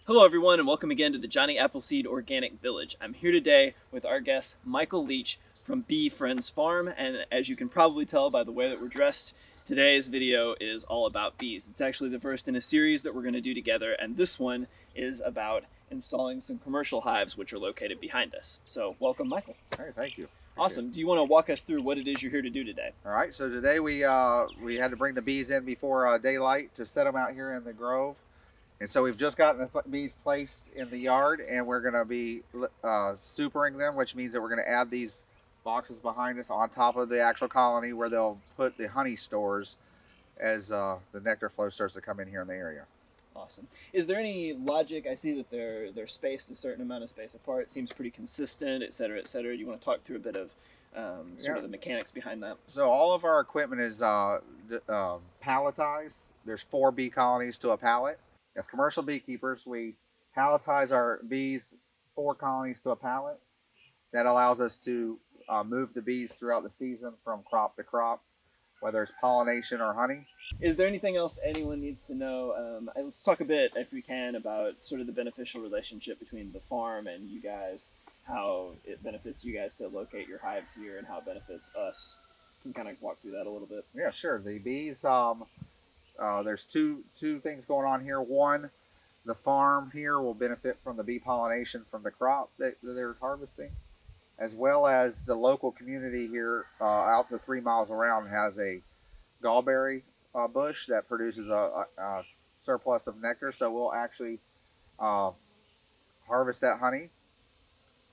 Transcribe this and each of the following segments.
Hello everyone and welcome again to the Johnny Appleseed Organic Village. I'm here today with our guest Michael Leach from Bee Friends Farm, and as you can probably tell by the way that we're dressed, today's video is all about bees. It's actually the first in a series that we're going to do together, and this one is about installing some commercial hives which are located behind us. So welcome, Michael. Hey, thank you. Awesome. Do you want to walk us through what it is you're here to do today? All right, so today we had to bring the bees in before daylight to set them out here in the grove. And so we've just gotten the bees placed in the yard, and we're going to be supering them, which means that we're going to add these boxes behind us on top of the actual colony where they'll put the honey stores as the nectar flow starts to come in here in the area. Awesome. Is there any logic? I see that they're spaced a certain amount of space apart. It seems pretty consistent, et cetera, et cetera. Do you want to talk through a bit of sort of the mechanics behind that? So all of our equipment is palletized. There's 4 bee colonies to a pallet. As commercial beekeepers, we palletize our bees 4 colonies to a pallet. That allows us to move the bees throughout the season from crop to crop, whether it's pollination or honey. Is there anything else anyone needs to know? Let's talk a bit, if we can, about sort of the beneficial relationship between the farm and you guys, how it benefits you guys to locate your hives here and how it benefits us. Can kind of walk through that a little bit. Yeah, sure. The bees, there's two things going on here. One, the farm here will benefit from the bee pollination from the crop that they're harvesting, as well as the local community here out to 3 miles around has a gallberry bush that produces a surplus of nectar. So we'll actually harvest that honey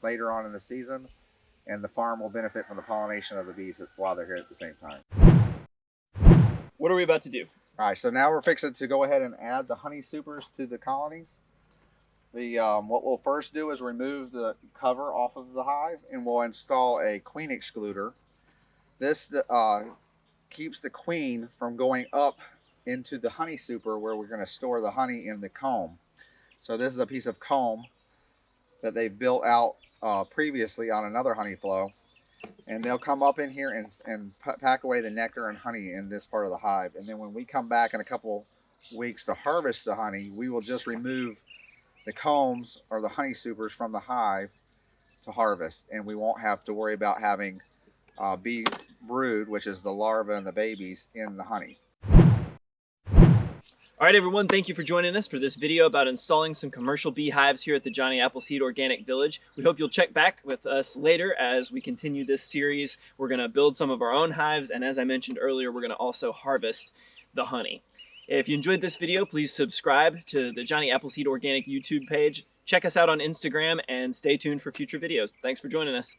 later on in the season, and the farm will benefit from the pollination of the bees while they're here at the same time. What are we about to do? All right, so now we're fixing to go ahead and add the honey supers to the colonies. What we'll first do is remove the cover off of the hive, and we'll install a queen excluder. This keeps the queen from going up into the honey super where we're going to store the honey in the comb. So this is a piece of comb that they built out previously on another honey flow. And they'll come up in here and pack away the nectar and honey in this part of the hive. And then when we come back in a couple weeks to harvest the honey, we will just remove the combs or the honey supers from the hive to harvest. And we won't have to worry about having bee brood, which is the larvae and the babies, in the honey. All right, everyone, thank you for joining us for this video about installing some commercial beehives here at the Johnny Appleseed Organic Village. We hope you'll check back with us later as we continue this series. We're going to build some of our own hives, and as I mentioned earlier, we're going to also harvest the honey. If you enjoyed this video, please subscribe to the Johnny Appleseed Organic YouTube page. Check us out on Instagram, and stay tuned for future videos. Thanks for joining us.